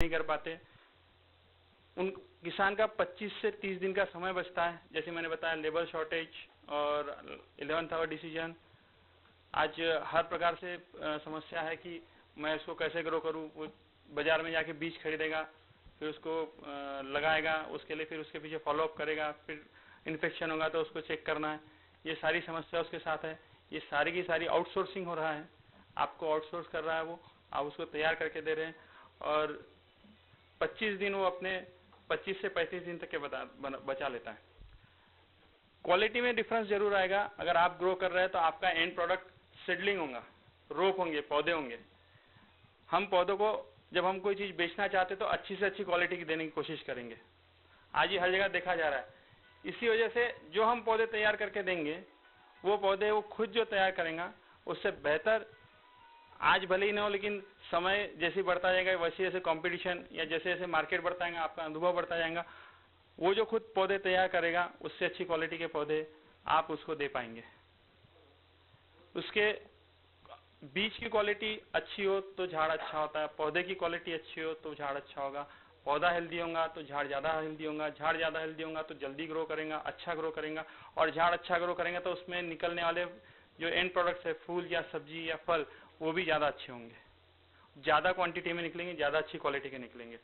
नहीं कर पाते। उन किसान का 25 से 30 दिन का समय बचता है। जैसे मैंने बताया, लेबर शॉर्टेज और 11th आवर डिसीजन। आज हर प्रकार से समस्या है कि मैं इसको कैसे ग्रो करूं। वो बाजार में जाके बीज खरीदेगा, फिर उसको लगाएगा, उसके लिए फिर उसके पीछे फॉलोअप करेगा, फिर इन्फेक्शन होगा तो उसको चेक करना है। ये सारी समस्या उसके साथ है। ये सारी की सारी आउटसोर्सिंग हो रहा है, आपको आउटसोर्स कर रहा है वो, आप उसको तैयार करके दे रहे हैं और 25 दिन वो अपने 25 से 35 दिन तक के बचा लेता है। क्वालिटी में डिफरेंस जरूर आएगा। अगर आप ग्रो कर रहे हैं तो आपका एंड प्रोडक्ट सीडलिंग होगा, रोप होंगे, पौधे होंगे। हम पौधों को जब हम कोई चीज बेचना चाहते तो अच्छी से अच्छी क्वालिटी की देने की कोशिश करेंगे। आज ये हर जगह देखा जा रहा है। इसी वजह से जो हम पौधे तैयार करके देंगे, वो पौधे वो खुद जो तैयार करेगा उससे बेहतर आज भले ही ना हो, लेकिन समय जैसे बढ़ता जाएगा वैसे जैसे कंपटीशन या जैसे जैसे मार्केट बढ़ता जाएगा, आपका अनुभव बढ़ता जाएगा, वो जो खुद पौधे तैयार करेगा उससे अच्छी क्वालिटी के पौधे आप उसको दे पाएंगे। उसके बीज की क्वालिटी अच्छी हो तो झाड़ अच्छा होता है, पौधे की क्वालिटी अच्छी हो तो झाड़ अच्छा होगा। पौधा हेल्दी होगा तो झाड़ ज्यादा हेल्दी होगा, झाड़ ज्यादा हेल्दी होगा तो जल्दी ग्रो करेगा, अच्छा ग्रो करेगा, और झाड़ अच्छा ग्रो करेंगे तो उसमें निकलने वाले जो एंड प्रोडक्ट्स है, फूल या सब्जी या फल, वो भी ज्यादा अच्छे होंगे, ज्यादा क्वांटिटी में निकलेंगे, ज्यादा अच्छी क्वालिटी के निकलेंगे।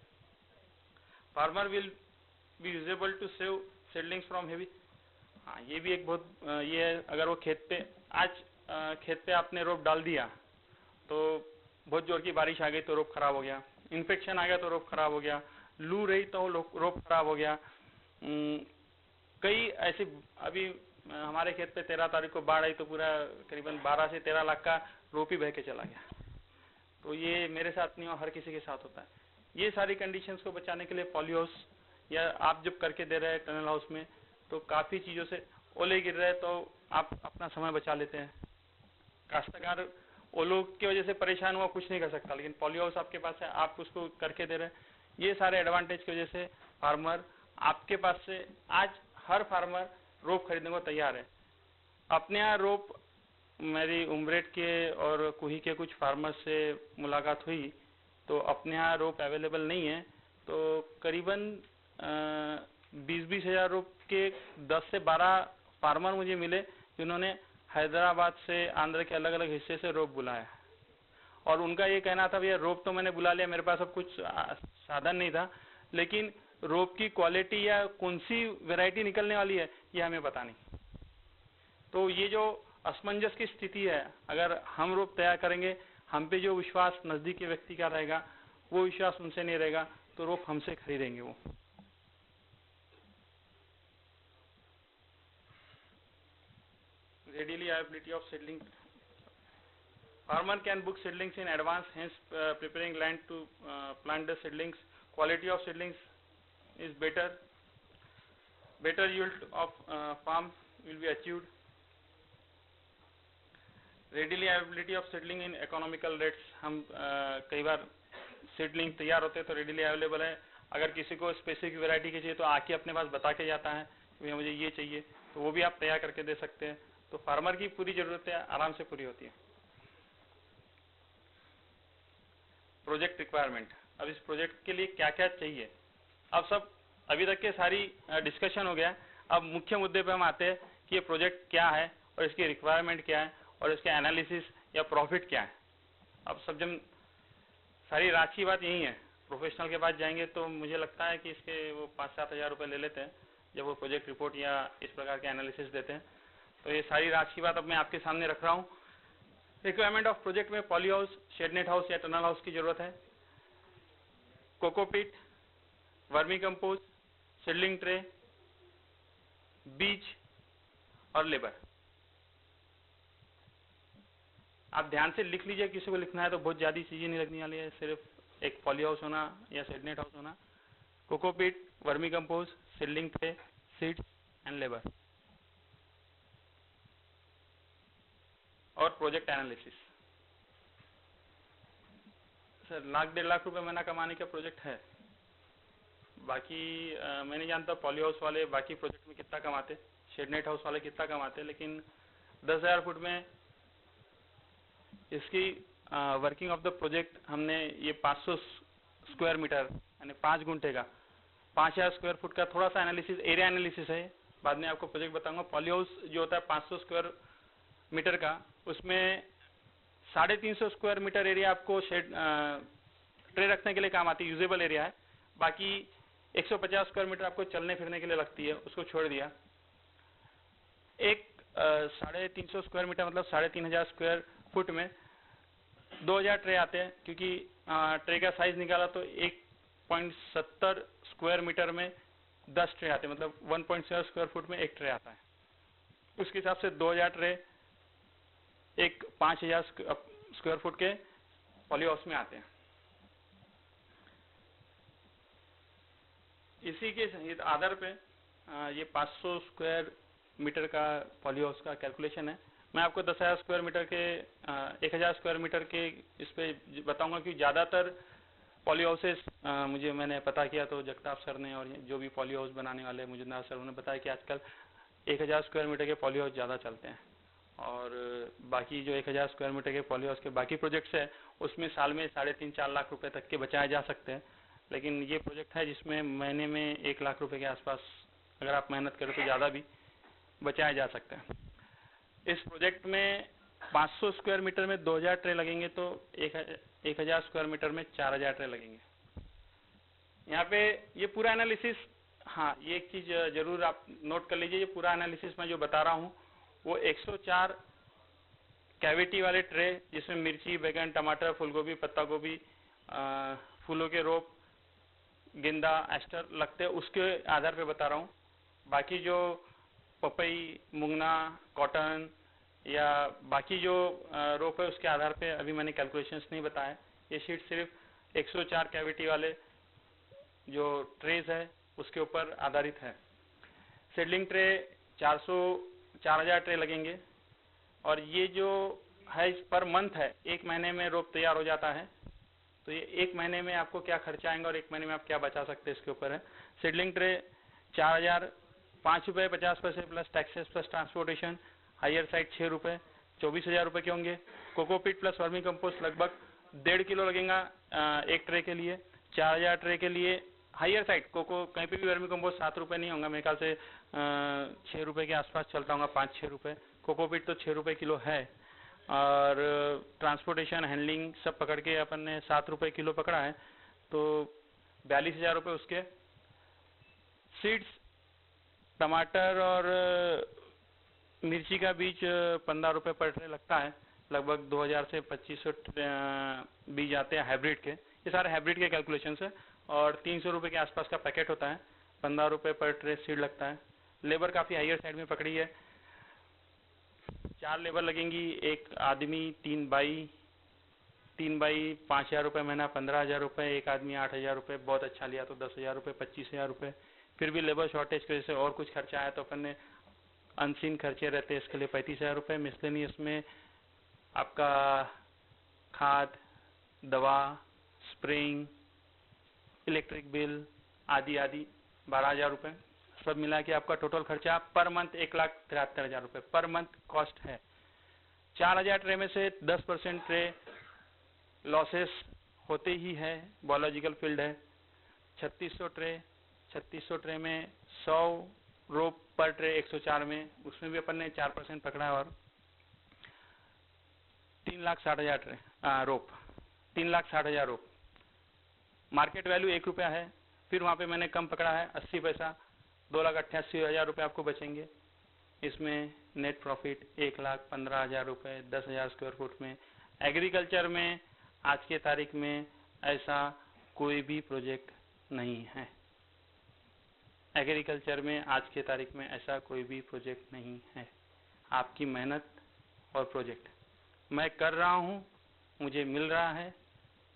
Farmer will be usable to save seedlings from heavy. हाँ, ये भी एक बहुत ये है। अगर वो खेत पे आपने रोप डाल दिया तो बहुत जोर की बारिश आ गई तो रोप खराब हो गया, इन्फेक्शन आ गया तो रोप खराब हो गया, लू रही तो रोप खराब हो गया। कई ऐसे, अभी हमारे खेत पे 13 तारीख को बाढ़ आई तो पूरा करीबन 12 से 13 लाख का रोप ही बह के चला गया। तो ये मेरे साथ नहीं हो, हर किसी के साथ होता है। ये सारी कंडीशंस को बचाने के लिए पॉली हाउस या आप जब करके दे रहे हैं टनल हाउस में, तो काफी चीजों से ओले गिर रहे हैं तो आप अपना समय बचा लेते हैं। काश्तकार ओलों की वजह से परेशान हुआ, कुछ नहीं कर सकता, लेकिन पॉली हाउस आपके पास है, आप उसको करके दे रहे हैं। ये सारे एडवांटेज की वजह से फार्मर आपके पास से, आज हर फार्मर रोप खरीदने को तैयार है। अपने यहाँ रोप, मेरी उमरेठ के और कुही के कुछ फार्मर से मुलाकात हुई तो अपने यहाँ रोप अवेलेबल नहीं है, तो करीबन 20-20 हजार रोप के 10 से 12 फार्मर मुझे मिले जिन्होंने हैदराबाद से, आंध्र के अलग अलग हिस्से से रोप बुलाया। और उनका ये कहना था, भैया रोप तो मैंने बुला लिया, मेरे पास अब कुछ साधन नहीं था, लेकिन रोप की क्वालिटी या कौन सी वैरायटी निकलने वाली है ये हमें पता नहीं। तो ये जो असमंजस की स्थिति है, अगर हम रोप तैयार करेंगे, हम पे जो विश्वास नजदीक के व्यक्ति का रहेगा वो विश्वास उनसे नहीं रहेगा, तो रोप हमसे खरीदेंगे वो। Readily availability of seedling. Farmer can book seedlings in advance, hence preparing land to plant the seedlings. Quality of seedlings is better. Better yield of farm will be achieved. Readily availability of seedling in economical rates. हम कई बार seedling तैयार होते हैं तो readily available है। अगर किसी को स्पेसिफिक वैरायटी की चाहिए तो आके अपने पास बता के जाता है कि मुझे ये चाहिए, तो वो भी आप तैयार करके दे सकते हैं। तो फार्मर की पूरी जरूरतें आराम से पूरी होती है। प्रोजेक्ट रिक्वायरमेंट, अब इस प्रोजेक्ट के लिए क्या क्या चाहिए, अब सब अभी तक के सारी डिस्कशन हो गया। अब मुख्य मुद्दे पे हम आते हैं कि ये प्रोजेक्ट क्या है और इसकी रिक्वायरमेंट क्या है और इसके एनालिसिस या प्रॉफिट क्या है। अब सब जब सारी राशि बात यही है, प्रोफेशनल के पास जाएंगे तो मुझे लगता है कि इसके वो 5-7 हजार रुपये ले लेते हैं जब वो प्रोजेक्ट रिपोर्ट या इस प्रकार के एनालिसिस देते हैं। तो ये सारी राशि बात अब मैं आपके सामने रख रहा हूँ। रिक्वायरमेंट ऑफ प्रोजेक्ट में पॉली हाउस, शेडनेट हाउस या टनल हाउस की जरूरत है, cocopeat, vermi compose, seedling tray, बीज और लेबर। आप ध्यान से लिख लीजिए, किसी को लिखना है तो बहुत ज्यादा चीजें नहीं लगने वाली है, सिर्फ एक पॉली हाउस होना या शेडनेट हाउस होना, cocopeat, vermi compose, seedling tray, seeds and labour और प्रोजेक्ट एनालिसिस। सर 1-1.5 लाख रुपए महीना कमाने का प्रोजेक्ट है। बाकी मैं नहीं जानता पॉली हाउस वाले बाकी प्रोजेक्ट में कितना कमाते, शेडनेट हाउस वाले कितना कमाते, लेकिन 10,000 फुट में इसकी वर्किंग ऑफ द प्रोजेक्ट हमने ये 500 स्क्वायर मीटर यानी 5 गुंठे का 5000 स्क्वायर फुट का थोड़ा सा एनालिसिस, एरिया एनालिसिस है, बाद में आपको प्रोजेक्ट बताऊंगा। पॉली हाउस जो होता है 500 स्क्वायर मीटर का, उसमें 350 स्क्वायर मीटर एरिया आपको शेड ट्रे रखने के लिए काम आती है, यूजेबल एरिया है। बाकी 150 स्क्वायर मीटर आपको चलने फिरने के लिए लगती है, उसको छोड़ दिया। एक 350 स्क्वायर मीटर मतलब 3500 स्क्वायर फुट में 2000 ट्रे आते हैं, क्योंकि ट्रे का साइज निकाला तो 1.70 स्क्वायर मीटर में 10 ट्रे आते हैं, मतलब 1.7 स्क्वायर फुट में एक ट्रे आता है। उसके हिसाब से 2000 ट्रे एक 5000 स्क्वायर फुट के पॉली हाउस में आते हैं। इसी के आधार पे ये 500 स्क्वायर मीटर का पॉली हाउस का कैलकुलेशन है। मैं आपको 10,000 स्क्वायर मीटर के 1000 स्क्वायर मीटर के इस पे बताऊंगा कि ज़्यादातर पॉली हाउसेस मैंने पता किया तो जगताप सर ने और जो भी पॉली हाउस बनाने वाले मुजुमदार सर, उन्होंने बताया कि आजकल 1000 स्क्वायर मीटर के पॉली हाउस ज़्यादा चलते हैं। और बाकी जो 1000 स्क्वायर मीटर के पॉली हाउस के बाकी प्रोजेक्ट्स है, उसमें साल में 3.5-4 लाख रुपए तक के बचाए जा सकते हैं। लेकिन ये प्रोजेक्ट है जिसमें महीने में 1 लाख रुपए के आसपास अगर आप मेहनत करें तो ज़्यादा भी बचाए जा सकते हैं। इस प्रोजेक्ट में 500 स्क्वायर मीटर में 2000 ट्रे लगेंगे तो 1000 स्क्वायर मीटर में 4000 ट्रे लगेंगे। यहाँ पे ये पूरा एनालिसिस, हाँ ये एक चीज जरूर आप नोट कर लीजिए, ये पूरा एनालिसिस मैं जो बता रहा हूँ वो 104 कैविटी वाले ट्रे, जिसमें मिर्ची, बैगन, टमाटर, फूलगोभी, पत्ता गोभी, फूलों के रोप, गेंदा, एस्टर लगते हैं, उसके आधार पे बता रहा हूँ। बाकी जो पपई, मुंगना, कॉटन या बाकी जो रोप है उसके आधार पे अभी मैंने कैलकुलेशंस नहीं बताया। ये शीट सिर्फ 104 कैविटी वाले जो ट्रेज है उसके ऊपर आधारित है। सीडलिंग ट्रे 4000 ट्रे लगेंगे, और ये जो है पर मंथ है, 1 महीने में रोप तैयार हो जाता है। तो ये 1 महीने में आपको क्या खर्चा आएंगे और 1 महीने में आप क्या बचा सकते हैं इसके ऊपर है। सीडलिंग ट्रे 4000, 5 रुपये 50 पैसे plus taxes plus transportation, higher side 6 रुपये, 24,000 रुपये के होंगे। कोकोपीट प्लस वर्मी कंपोस्ट लगभग 1.5 किलो लगेगा एक ट्रे के लिए। 4000 ट्रे के लिए हायर साइड कोको कहीं पे भी वर्मी कंपोस्ट 7 रुपये नहीं होगा, मेरे ख्याल से 6 रुपये के आसपास चलता होगा, 5-6 रुपये। कोकोपीट तो 6 रुपये किलो है, और ट्रांसपोर्टेशन हैंडलिंग सब पकड़ के अपन ने 7 रुपये किलो पकड़ा है, तो 42,000 रुपये उसके। सीड्स, टमाटर और मिर्ची का बीज 15 रुपये पर ट्रे लगता है, लगभग 2000 से 2500 बीज आते हैं हाइब्रिड के। ये सारे हाइब्रिड के कैलकुलेशन है, और 300 रुपये के आसपास का पैकेट होता है, 15 रुपये पर ट्रे सीड लगता है। लेबर काफ़ी हायर साइड में पकड़ी है, 4 लेबर लगेंगी, एक आदमी 3 बाई 5,000 रुपये महीना, 15,000 रुपये, एक आदमी 8,000 रुपये, बहुत अच्छा लिया तो 10,000 रुपये, 25,000 रुपये। फिर भी लेबर शॉर्टेज की वजह से और कुछ खर्चा आया तो अपन ने अनसीन खर्चे रहते हैं, इसके लिए 35,000 रुपये। मिसलेनियस में आपका खाद, दवा, स्प्रेइंग, इलेक्ट्रिक बिल आदि 12,000 रुपये, सब मिला के आपका टोटल खर्चा पर मंथ 1,73,000 रुपये पर मंथ कॉस्ट है। 4,000 ट्रे में से 10% ट्रे लॉसेस होते ही है, बायोलॉजिकल फील्ड है। 3600 ट्रे में 100 रोप पर ट्रे 104 में, उसमें भी अपन ने 4% पकड़ा है, और 3,60,000 ट्रे रोप, 3,60,000 रोप। मार्केट वैल्यू 1 रुपया है, फिर वहां पे मैंने कम पकड़ा है 80 पैसा, 2,88,000 रुपये आपको बचेंगे। इसमें नेट प्रॉफिट 1,15,000 रुपये 10,000 स्क्वायर फुट में। एग्रीकल्चर में आज के तारीख में ऐसा कोई भी प्रोजेक्ट नहीं है, एग्रीकल्चर में आज के तारीख में ऐसा कोई भी प्रोजेक्ट नहीं है। आपकी मेहनत और प्रोजेक्ट मैं कर रहा हूं, मुझे मिल रहा है,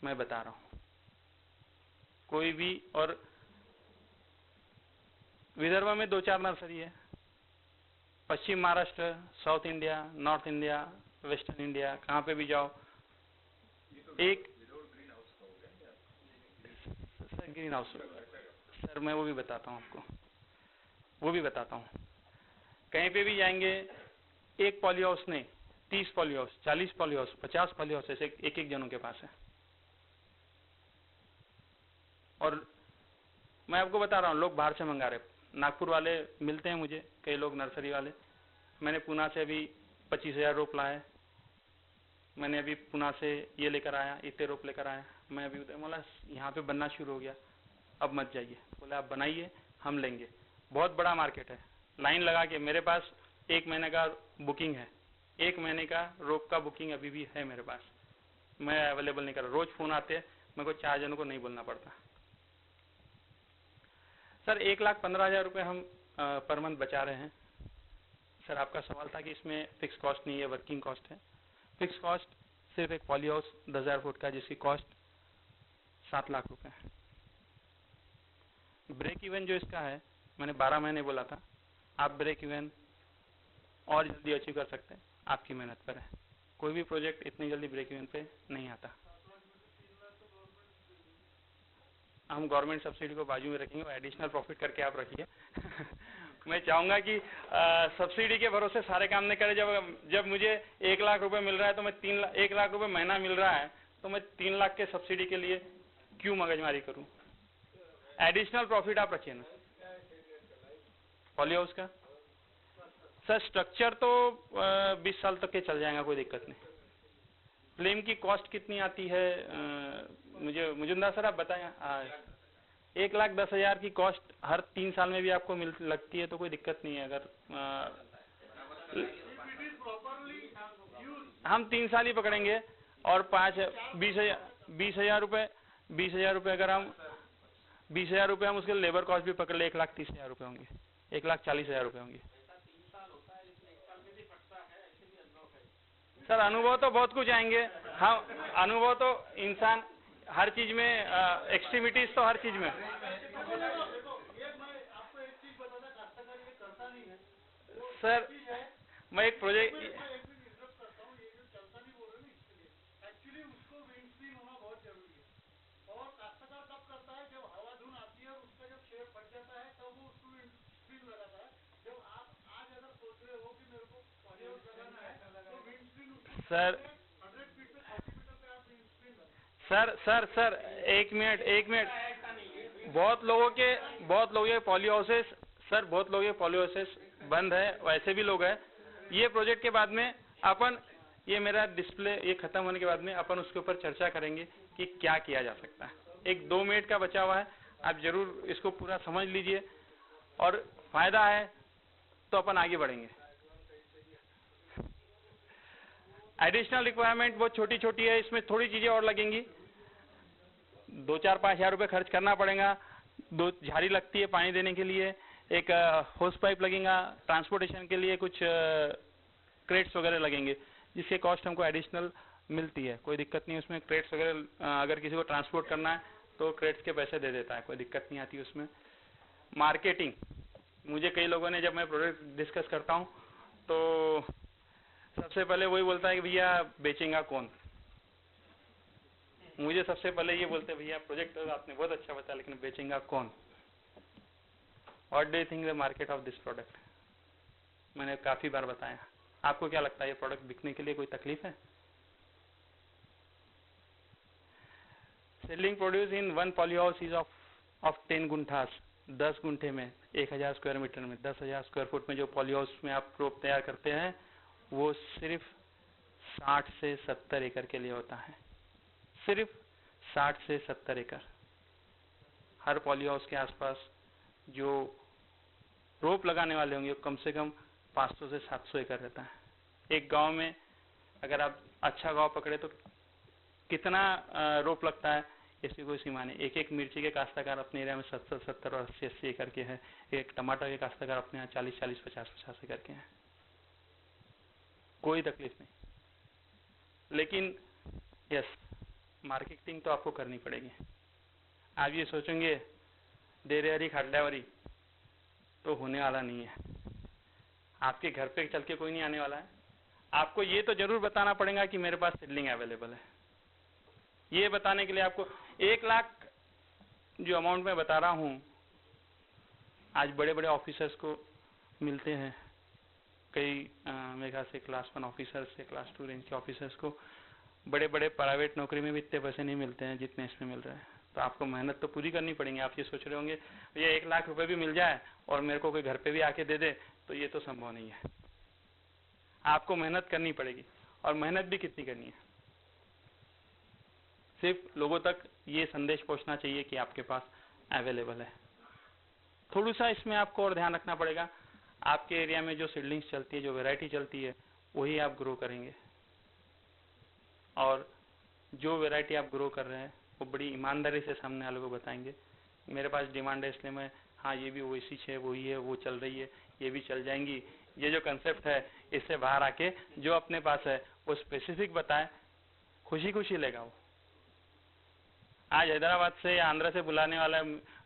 मैं बता रहा हूं। कोई भी, और विदर्भ में 2-4 नर्सरी है, पश्चिम Maharashtra, South India, North India, western India, कहाँ पे भी जाओ एक ग्रीन हाउस। सर मैं वो भी बताता हूँ आपको, वो भी बताता हूँ। कहीं पे भी जाएंगे, एक पॉली हाउस नहीं, 30 poly house, 40 poly house, 50 poly house ऐसे एक जनों के पास है। और मैं आपको बता रहा हूँ, लोग बाहर से मंगा रहे, नागपुर वाले मिलते हैं मुझे, कई लोग नर्सरी वाले। मैंने पुणे से अभी 25,000 रोप लाए, मैंने अभी पुणे से ये लेकर आया, इतने रोप लेकर आया। मैं अभी बोला यहाँ पे बनना शुरू हो गया, अब मत जाइए। बोले आप बनाइए, हम लेंगे। बहुत बड़ा मार्केट है, लाइन लगा के। मेरे पास 1 महीने का बुकिंग है, 1 महीने का रोप का बुकिंग अभी भी है मेरे पास। मैं अवेलेबल नहीं कर रहा, रोज फोन आते हैं, मेरे को 4 जनों को नहीं बोलना पड़ता। सर 1,15,000 रुपये हम पर मंथ बचा रहे हैं। सर आपका सवाल था कि इसमें फिक्स कॉस्ट नहीं है, वर्किंग कॉस्ट है। फिक्स कॉस्ट सिर्फ एक पॉली हाउस 10,000 फुट का, जिसकी कॉस्ट 7 लाख रुपए है। ब्रेक इवन जो इसका है, मैंने 12 महीने बोला था, आप ब्रेक इवन और जल्दी अचीव कर सकते हैं, आपकी मेहनत पर है। कोई भी प्रोजेक्ट इतनी जल्दी ब्रेक इवन पे नहीं आता। हम गवर्नमेंट सब्सिडी को बाजू में रखेंगे, एडिशनल प्रॉफिट करके आप रखिए। मैं चाहूंगा कि सब्सिडी के भरोसे सारे काम नहीं करे। जब मुझे 1 लाख रुपए मिल रहा है तो मैं 1 लाख रुपए महीना मिल रहा है तो मैं 3 लाख के सब्सिडी के लिए क्यों मगजमारी करूं। एडिशनल प्रॉफिट आप रखिए ना पॉली हाउस का। सर स्ट्रक्चर तो 20 साल तक के चल जाएगा, कोई दिक्कत नहीं। फ्लेम की कॉस्ट कितनी आती है मुझे मुजुमदार सर आप बताएं। 1,10,000 की कॉस्ट हर 3 साल में भी आपको लगती है तो कोई दिक्कत नहीं है। अगर हम 3 साल ही पकड़ेंगे और 20,000 रुपये 20,000 रुपये अगर हम 20,000 रुपये हम उसके लेबर कॉस्ट भी पकड़ ले 1,30,000 रुपये होंगे, 1,40,000 रुपये होंगे। सर अनुभव तो बहुत कुछ आएंगे। हाँ अनुभव तो इंसान हर चीज में, एक्सट्रीमिटीज तो हर चीज में। सर मैं एक प्रोजेक्ट सर 1 मिनट। बहुत लोगों के पॉली हाउसेस, सर बहुत लोगों के पॉली हाउसेस बंद है, वैसे भी लोग हैं। ये प्रोजेक्ट के बाद में अपन, ये मेरा डिस्प्ले ये खत्म होने के बाद में अपन उसके ऊपर चर्चा करेंगे कि क्या किया जा सकता है। एक 2 मिनट का बचा हुआ है, आप जरूर इसको पूरा समझ लीजिए और फायदा है तो अपन आगे बढ़ेंगे। एडिशनल रिक्वायरमेंट बहुत छोटी छोटी है, इसमें थोड़ी चीजें और लगेंगी। 2-4-5 हज़ार रुपये खर्च करना पड़ेगा। 2 झाड़ी लगती है पानी देने के लिए, एक होस पाइप लगेगा, ट्रांसपोर्टेशन के लिए कुछ क्रेट्स वगैरह लगेंगे, जिसके कॉस्ट हमको एडिशनल मिलती है। कोई दिक्कत नहीं उसमें। क्रेट्स वगैरह अगर किसी को ट्रांसपोर्ट करना है तो क्रेट्स के पैसे दे देता है, कोई दिक्कत नहीं आती उसमें। मार्केटिंग, मुझे कई लोगों ने, जब मैं प्रोडक्ट डिस्कस करता हूँ तो सबसे पहले वही बोलता है कि भैया बेचेगा कौन। मुझे सबसे पहले ये बोलते हैं भैया प्रोजेक्ट तो आपने बहुत अच्छा बताया लेकिन बेचेगा कौन। What do you think the market of this product. मैंने काफी बार बताया। आपको क्या लगता है ये प्रोडक्ट बिकने के लिए कोई तकलीफ है। Selling produce in 1 poly house is of 10 गुंठास। 10 गुंठे में 1,000 स्क्वायर मीटर में 10,000 स्क्वायर फुट में जो पॉली हाउस में आप रोप तैयार करते हैं वो सिर्फ 60 से 70 एकड़ के लिए होता है। सिर्फ 60 से 70 एकड़। हर पॉली हाउस के आसपास जो रोप लगाने वाले होंगे कम से कम 500 से 700 एकड़ रहता है। एक गांव में अगर आप अच्छा गांव पकड़े तो कितना रोप लगता है इसकी कोई सीमा नहीं। एक मिर्ची के काश्तकार अपने एरिया में 70 और 80 एकड़ के हैं। एक टमाटर के काश्तकार अपने यहाँ 40 50 एकड़ के हैं। कोई तकलीफ नहीं। लेकिन यस, मार्केटिंग तो आपको करनी पड़ेगी। आप ये सोचेंगे डेरेहरी खड्डावरी तो होने वाला नहीं है। आपके घर पे चल के कोई नहीं आने वाला है। आपको ये तो जरूर बताना पड़ेगा कि मेरे पास सीडलिंग अवेलेबल है। ये बताने के लिए आपको 1 लाख जो अमाउंट मैं बता रहा हूँ, आज बड़े बड़े ऑफिसर्स को मिलते हैं। कई मेरे ख्याल से क्लास 1 ऑफिसर्स से क्लास 2 रेंज के ऑफिसर्स को बड़े बड़े प्राइवेट नौकरी में भी इतने पैसे नहीं मिलते हैं जितने इसमें मिल रहे हैं। तो आपको मेहनत तो पूरी करनी पड़ेगी। आप ये सोच रहे होंगे ये 1 लाख रुपए भी मिल जाए और मेरे को कोई घर पे भी आके दे दे, तो ये तो संभव नहीं है। आपको मेहनत करनी पड़ेगी, और मेहनत भी कितनी करनी है। सिर्फ लोगों तक ये संदेश पहुंचना चाहिए कि आपके पास अवेलेबल है। थोड़ा सा इसमें आपको और ध्यान रखना पड़ेगा, आपके एरिया में जो सीडलिंग्स चलती है, जो वैरायटी चलती है, वही आप ग्रो करेंगे। और जो वैरायटी आप ग्रो कर रहे हैं वो बड़ी ईमानदारी से सामने वालों को बताएंगे। मेरे पास डिमांड है इसलिए मैं, हाँ ये भी वैसी है, वही है, वो चल रही है, ये भी चल जाएंगी। ये जो कंसेप्ट है इससे बाहर आके जो अपने पास है वो स्पेसिफिक बताए, खुशी खुशी लेगा वो। आज हैदराबाद से या आंध्र से बुलाने वाला,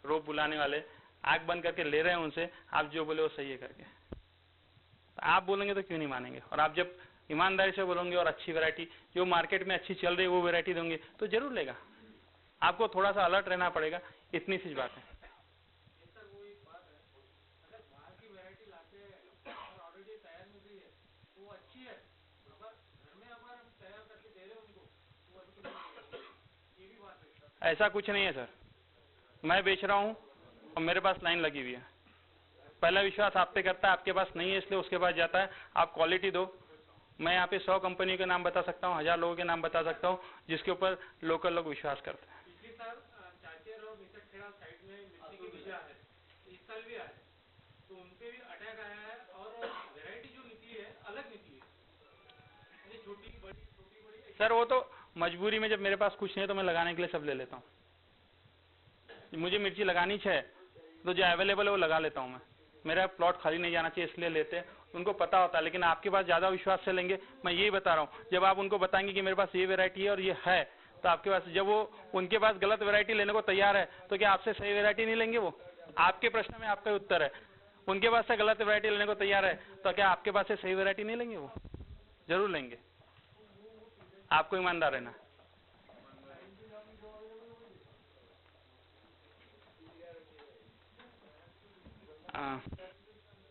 रोप बुलाने वाले आंख बंद करके ले रहे हैं उनसे, आप जो बोले वो सही है करके। आप बोलेंगे तो क्यों नहीं मानेंगे। और आप जब ईमानदारी से बोलोगे और अच्छी वैरायटी जो मार्केट में अच्छी चल रही है वो वैरायटी दोगे तो जरूर लेगा। आपको थोड़ा सा अलर्ट रहना पड़ेगा, इतनी सी बात है। ऐसा कुछ नहीं है सर, मैं बेच रहा हूँ और मेरे पास लाइन लगी हुई है। पहला विश्वास आप पे करता है, आपके पास नहीं है इसलिए उसके पास जाता है। आप क्वालिटी दो। मैं यहाँ पे 100 कंपनी के नाम बता सकता हूँ, 1000 लोगों के नाम बता सकता हूँ जिसके ऊपर लोकल लोग विश्वास करते हैं। तो उन पे भी अटैक आया है और वैरायटी जो निकली है अलग निकली है, छोटी बड़ी। सर वो तो मजबूरी में, जब मेरे पास कुछ नहीं है तो मैं लगाने के लिए सब ले लेता हूँ। मुझे मिर्ची लगानी है तो जो अवेलेबल है वो लगा लेता हूँ मैं। मेरा प्लॉट खाली नहीं जाना चाहिए इसलिए लेते हैं, उनको पता होता है। लेकिन आपके पास ज्यादा विश्वास से लेंगे, मैं यही बता रहा हूँ। जब आप उनको बताएंगे कि मेरे पास ये वैरायटी है और ये है, तो आपके पास, जब वो उनके पास गलत वैरायटी लेने को तैयार है तो क्या आपसे सही वैरायटी नहीं लेंगे वो? आपके प्रश्न में आपका उत्तर है। उनके पास से गलत वैरायटी लेने को तैयार है तो क्या आपके पास से सही वैरायटी नहीं लेंगे वो? जरूर लेंगे। आपको ईमानदार रहना।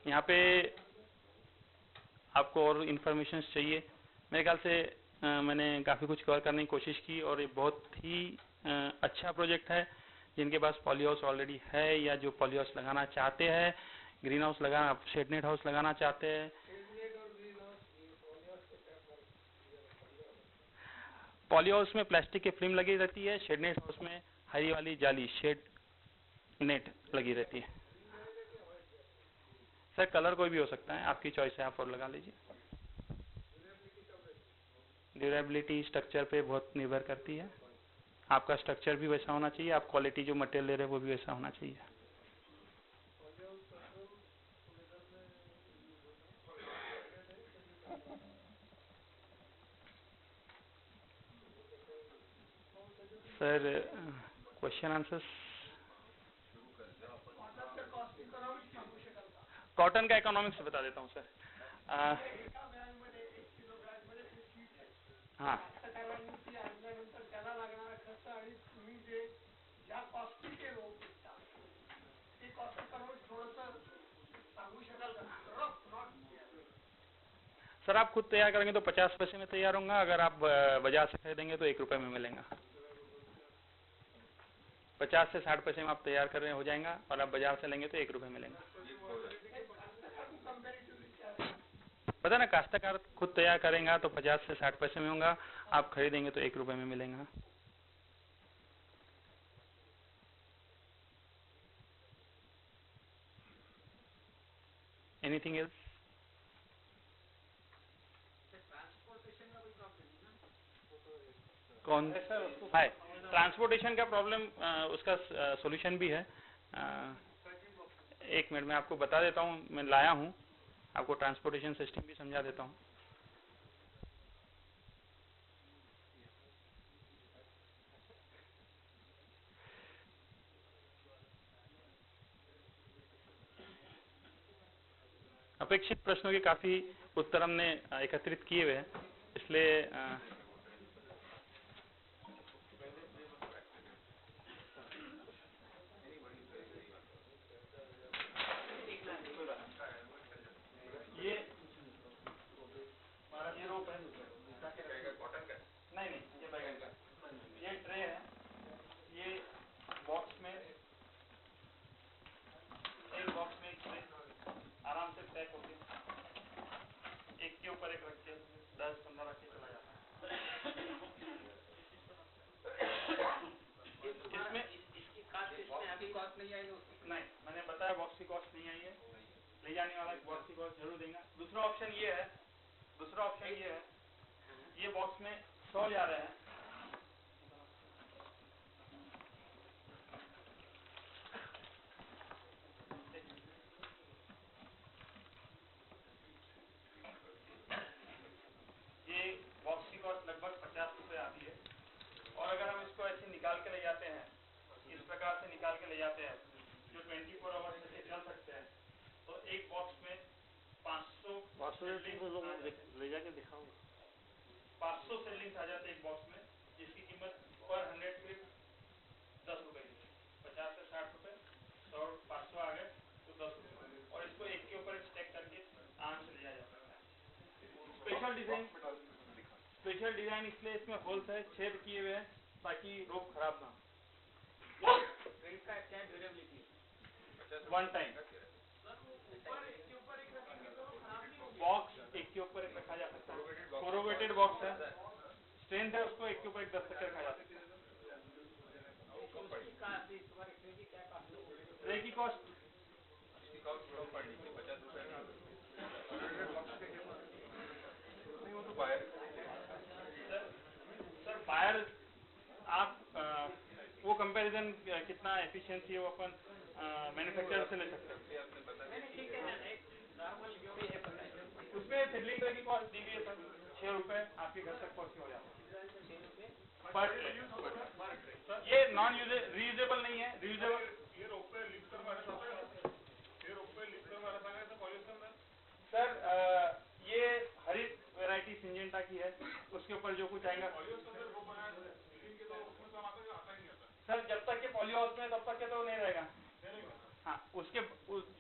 यहाँ पे आपको और इन्फॉर्मेशन चाहिए, मेरे ख्याल से मैंने काफ़ी कुछ कवर करने की कोशिश की और ये बहुत ही अच्छा प्रोजेक्ट है। जिनके पास पॉली हाउस ऑलरेडी है या जो पॉली हाउस लगाना चाहते हैं, ग्रीन हाउस लगाना, शेड नेट हाउस लगाना चाहते हैं। पॉली हाउस में प्लास्टिक की फिल्म लगी रहती है, शेड नेट हाउस में हरी वाली जाली शेड नेट लगी रहती है। सर कलर कोई भी हो सकता है, आपकी चॉइस है, आप और लगा लीजिए। ड्यूरेबिलिटी स्ट्रक्चर पे बहुत निर्भर करती है। आपका स्ट्रक्चर भी वैसा होना चाहिए, आप क्वालिटी जो मटेरियल ले रहे हैं वो भी वैसा होना चाहिए। सर क्वेश्चन आंसर्स, कॉटन का इकोनॉमिक्स बता देता हूँ सर। हाँ सर, आप खुद तैयार करेंगे तो 50 पैसे में तैयार होगा। अगर आप बाजार से खरीदेंगे तो 1 रुपए में मिलेगा। 50 से 60 पैसे में आप तैयार कर रहे हो जाएगा, और आप बाजार से लेंगे तो 1 रुपए मिलेगा। पता ना, काश्तकार खुद तैयार करेगा तो 50 से 60 पैसे में होगा, आप खरीदेंगे तो 1 रुपए में मिलेगा। Anything else? कौन है? ट्रांसपोर्टेशन का प्रॉब्लम, उसका सॉल्यूशन भी है। 1 मिनट में आपको बता देता हूँ, मैं लाया हूँ, आपको ट्रांसपोर्टेशन सिस्टम भी समझा देता हूँ। अपेक्षित प्रश्नों के काफी उत्तर हमने एकत्रित किए हुए हैं, इसलिए ये रोप है, नहीं, ये बैगन का, ये ट्रे है, ये नहीं, मैंने बताया बॉक्स की कॉस्ट नहीं आई है, ले जाने वाला बॉक्स की कॉस्ट जरूर देगा। दूसरा ऑप्शन ये है, ये बॉक्स में 100 जा रहे हैं, ये बॉक्स की कॉस्ट लगभग 50 रुपये आती है। और अगर हम इसको ऐसे निकाल के ले जाते हैं, इस प्रकार से निकाल के ले जाते हैं जो 24 आवर्स से चल सकते हैं, तो एक बॉक्स में 500 ले जाके दिखाओ। 500 सेलिंग्स आ जाते हैं एक बॉक्स में, जिसकी कीमत पर 100 के 10 रुपए की, 50 से 60 रुपए, 100 500 आ गए तो 10 रुपए, और इसको एक के ऊपर स्टैक करके आराम से लिया जा सकता है। स्पेशल डिजाइन इसलिए इसमें होल्स है, छेद किए हुए हैं ताकि रोप खराब ना हो। इसका क्या ड्यूरेबिलिटी है? 1 टाइम बॉक्स एक के ऊपर एक रखा जा सकता है, कोरोगेटेड बॉक्स है, स्ट्रेंथ है उसको एक के ऊपर एक 10 तक रखा जा सकता है। ट्रे की कॉस्ट सर बायर आप वो कंपैरिजन कितना एफिशिएंसी है वो अपन मैन्युफैक्चरर से ले सकते हैं। उसमें सेडलिंग ट्रे की कॉस्ट दी गई है सर, 6 रुपए आपके घर तक पहुँच हो जाता है पर ट्रे। ये नॉन रीयूजेबल नहीं है, रीयूजेबल सर ये हरित वैरायटी सिंजेंटा की है, उसके ऊपर जो कुछ आएगा सर जब तक के पॉली हाउस में तब तक के तो नहीं रहेगा। हाँ उसके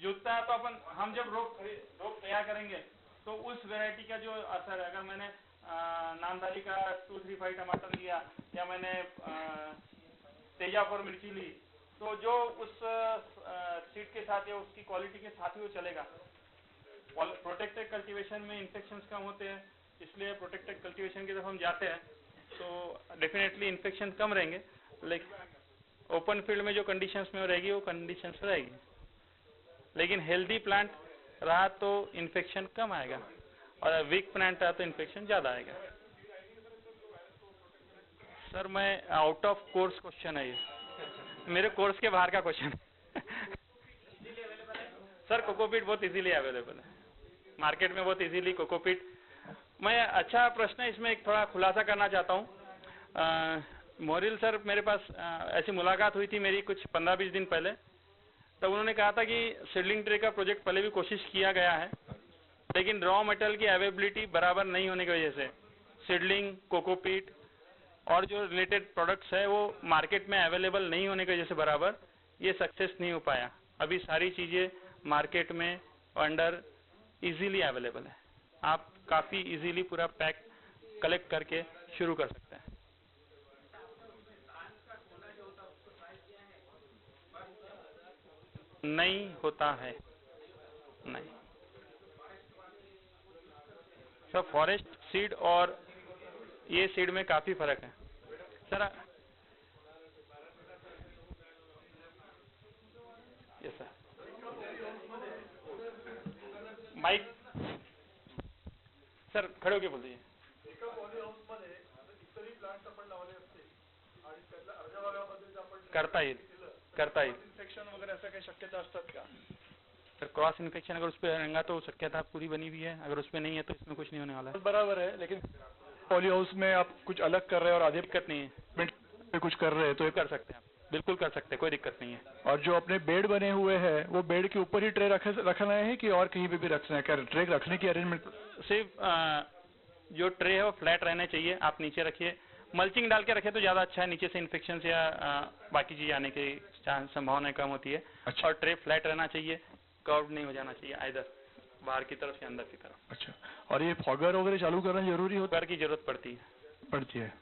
जुटता है तो अपन हम जब रोप तैयार करेंगे तो उस वैरायटी का जो असर है, अगर मैंने नामदारी का 235 टमाटर लिया या मैंने तेजापुर मिर्ची ली, तो जो उस सीड के साथ या उसकी क्वालिटी के साथ ही वो चलेगा। प्रोटेक्टेड कल्टीवेशन में इन्फेक्शंस कम होते हैं, इसलिए प्रोटेक्टेड कल्टीवेशन की तरफ हम जाते हैं तो डेफिनेटली इन्फेक्शन कम रहेंगे, लेकिन ओपन फील्ड में जो कंडीशंस में रहेगी वो कंडीशंस रहेगी, लेकिन हेल्दी प्लांट रहा तो इन्फेक्शन कम आएगा और वीक प्लांट रहा तो इन्फेक्शन ज़्यादा आएगा। सर मैं आउट ऑफ कोर्स क्वेश्चन है ये, मेरे कोर्स के बाहर का क्वेश्चन है। सर कोकोपीट बहुत इजीली अवेलेबल है मार्केट में, बहुत इजीली कोकोपीट। मैं अच्छा प्रश्न है, इसमें एक थोड़ा खुलासा करना चाहता हूँ। मोरिल सर मेरे पास ऐसी मुलाकात हुई थी मेरी कुछ 15-20 दिन पहले, तब उन्होंने कहा था कि सीडलिंग ट्रे का प्रोजेक्ट पहले भी कोशिश किया गया है, लेकिन रॉ मटेरियल की अवेलेबिलिटी बराबर नहीं होने की वजह से सीडलिंग, कोकोपीट और जो रिलेटेड प्रोडक्ट्स है वो मार्केट में अवेलेबल नहीं होने की वजह से बराबर ये सक्सेस नहीं हो पाया। अभी सारी चीज़ें मार्केट में अंडर इजीली अवेलेबल है, आप काफ़ी इजीली पूरा पैक कलेक्ट करके शुरू कर सकते हैं। नहीं होता है, नहीं सर, फॉरेस्ट सीड और ये सीड में काफ़ी फर्क है sir. Yes sir, mike sir खड़े होके बोल दीजिए। करता येईल इन्फेक्शन वगैरे असं काही शक्यता असतात का? सर क्रॉस इन्फेक्शन अगर उस पर रहेगा तो शक्यता पूरी बनी हुई है, अगर उसमें नहीं है तो इसमें कुछ नहीं होने वाला है। बराबर है, लेकिन पॉली हाउस में आप कुछ अलग कर रहे हैं और आधे दिक्कत नहीं है, पे कुछ कर रहे हैं तो कर सकते हैं आप, बिल्कुल कर सकते हैं, कोई दिक्कत नहीं है। और जो अपने बेड बने हुए हैं वो बेड के ऊपर ही ट्रे रखना है कि और कहीं पे भी रखना है? क्या ट्रे रखने की अरेंजमेंट? सिर्फ जो ट्रे है वो फ्लैट रहने चाहिए, आप नीचे रखिए, मल्चिंग डाल के रखे तो ज़्यादा अच्छा है, नीचे से इन्फेक्शन या बाकी चीज़ आने की संभावना कम होती है। अच्छा। और ट्रे फ्लैट रहना चाहिए, कर्व नहीं हो जाना चाहिए इधर बाहर की तरफ या अंदर की तरफ। अच्छा, और ये फॉगर वगैरह चालू करना जरूरी होता फॉगर की जरूरत पड़ती है?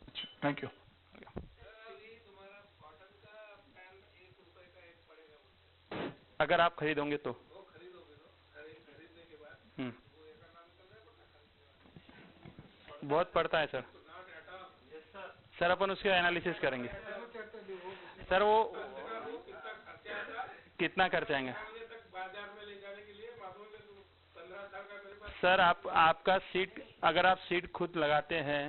अच्छा, थैंक यू। अगर आप खरीदोगे तो बहुत पड़ता है सर। सर अपन उसके एनालिसिस करेंगे सर, वो कितना खर्च आएंगे? बाजार में ले जाने के लिए 15 साल का मेरे पास। सर आपका सीट, अगर आप सीट खुद लगाते हैं,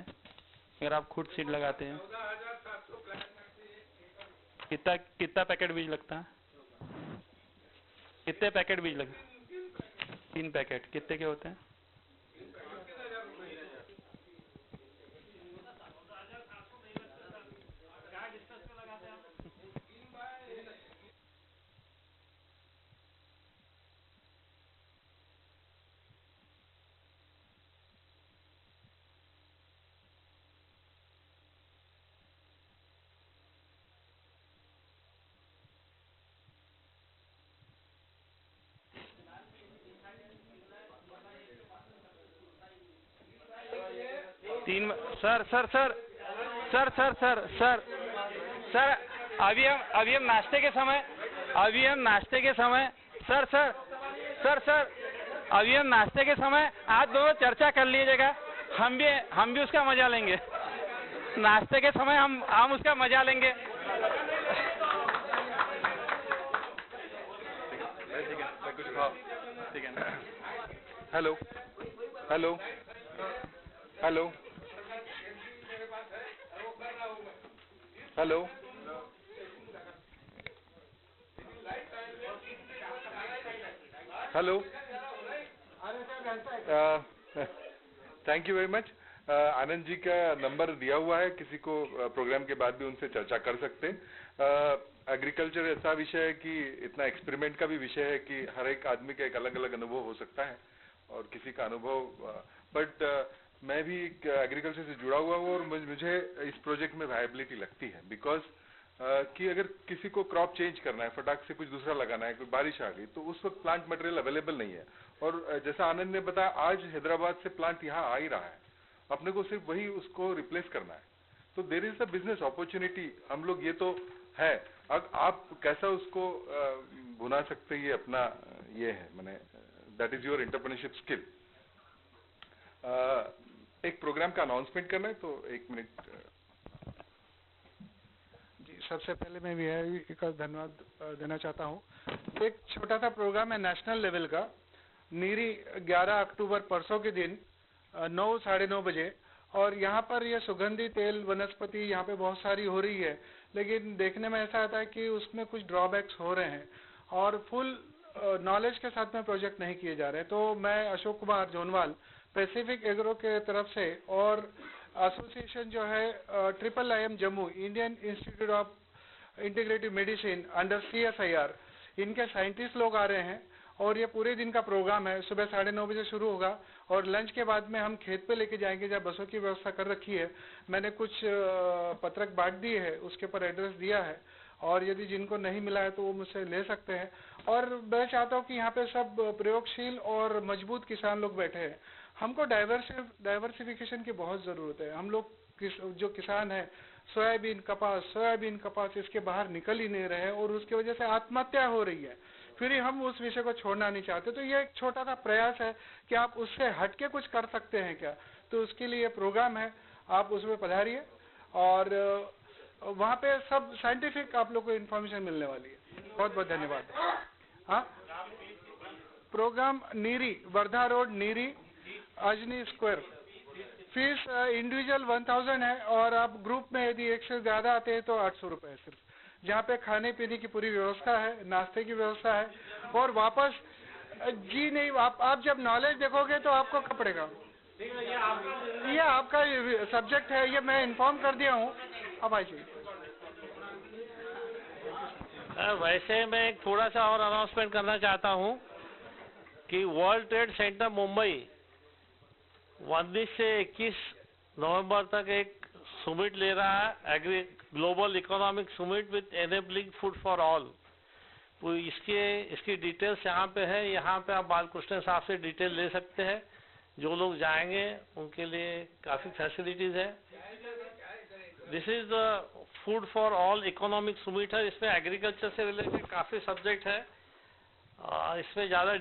अगर आप खुद सीट लगाते हैं 14,700 प्लान कितना पैकेट बीज लगता है? कितने पैकेट बीज लगते? 3 पैकेट कितने के होते हैं? तीन sir sir sir sir sir sir sir sir अभी हम नाश्ते के समय सर सर सर सर अभी हम नाश्ते के समय आज दोनों चर्चा कर लीजिएगा। हम भी उसका मजा लेंगे। नाश्ते के समय हम उसका मजा लेंगे। ठीक है। Hello hello hello hello hello thank you very much. Anand ji का नंबर दिया हुआ है, किसी को प्रोग्राम के बाद भी उनसे चर्चा कर सकते हैं। एग्रीकल्चर ऐसा विषय है कि इतना एक्सपेरिमेंट का भी विषय है कि हर एक आदमी का एक अलग अलग अनुभव हो सकता है और किसी का अनुभव बट मैं भी एग्रीकल्चर से जुड़ा हुआ हूँ और मुझे इस प्रोजेक्ट में वायबिलिटी लगती है बिकॉज कि अगर किसी को क्रॉप चेंज करना है, फटाक से कुछ दूसरा लगाना है, कोई बारिश आ गई तो उस वक्त प्लांट मटेरियल अवेलेबल नहीं है। और जैसा आनंद ने बताया, आज हैदराबाद से प्लांट यहाँ आ ही रहा है, अपने को सिर्फ वही उसको रिप्लेस करना है। तो there is a business opportunity. हम लोग ये तो है, अब आप कैसा उसको भुना सकते, ये अपना ये है, मैंने that is your entrepreneurship skill. एक प्रोग्राम का अनाउंसमेंट करना है तो 1 मिनट। जी, सबसे पहले मैं वीआईपी का धन्यवाद देना चाहता हूँ। एक छोटा सा प्रोग्राम है नेशनल लेवल का, नीरी 11 अक्टूबर परसों के दिन 9 साढ़े 9 बजे। और यहाँ पर ये सुगंधी तेल वनस्पति यहाँ पे बहुत सारी हो रही है, लेकिन देखने में ऐसा आता है कि उसमें कुछ ड्रॉबैक्स हो रहे हैं और फुल नॉलेज के साथ में प्रोजेक्ट नहीं किए जा रहे। तो मैं अशोक कुमार जोनवाल पैसिफिक एग्रो के तरफ से और एसोसिएशन जो है IIIM Jammu, Indian institute of integrative medicine under CSIR, इनके साइंटिस्ट लोग आ रहे हैं और ये पूरे दिन का प्रोग्राम है। सुबह 9:30 बजे शुरू होगा और लंच के बाद में हम खेत पे लेके जाएंगे जहाँ बसों की व्यवस्था कर रखी है। मैंने कुछ पत्रक बांट दिए है, उसके ऊपर एड्रेस दिया है और यदि जिनको नहीं मिला है तो वो मुझसे ले सकते हैं। और मैं चाहता हूँ कि यहाँ पे सब प्रयोगशील और मजबूत किसान लोग बैठे हैं। हमको डाइवर्सिफिकेशन की बहुत जरूरत है। हम लोग जो किसान है, सोयाबीन कपास इसके बाहर निकल ही नहीं रहे और उसकी वजह से आत्महत्या हो रही है। फिर हम उस विषय को छोड़ना नहीं चाहते। तो ये एक छोटा सा प्रयास है कि आप उससे हटके कुछ कर सकते हैं क्या, तो उसके लिए प्रोग्राम है, आप उसमें पधारिए और वहाँ पे सब साइंटिफिक आप लोग को इन्फॉर्मेशन मिलने वाली है। बहुत बहुत धन्यवाद। हाँ, program NEERI, Wardha road, NEERI, Ajni square. Fees individual 1000 है और आप ग्रुप में यदि एक से ज्यादा आते हैं तो 800 रुपए है सिर्फ, जहाँ पे खाने पीने की पूरी व्यवस्था है, नाश्ते की व्यवस्था है। और वापस जी नहीं, आप जब नॉलेज देखोगे तो आपको कब पड़ेगा। ये आपका सब्जेक्ट है, ये मैं इन्फॉर्म कर दिया हूँ। अब आइए। वैसे मैं एक थोड़ा सा और अनाउंसमेंट करना चाहता हूँ कि वर्ल्ड ट्रेड सेंटर मुंबई 19 से 21 नवंबर तक एक सुमिट ले रहा है, global economic Sumit with enabling food for all. तो इसकी डिटेल्स यहाँ पे है, यहाँ पे आप बालकृष्ण साहब से डिटेल ले सकते हैं। जो लोग जाएंगे उनके लिए काफी फैसिलिटीज है। This is the food for all economic Sumit है। इसमें एग्रीकल्चर से रिलेटेड काफी सब्जेक्ट है, इसमें ज्यादा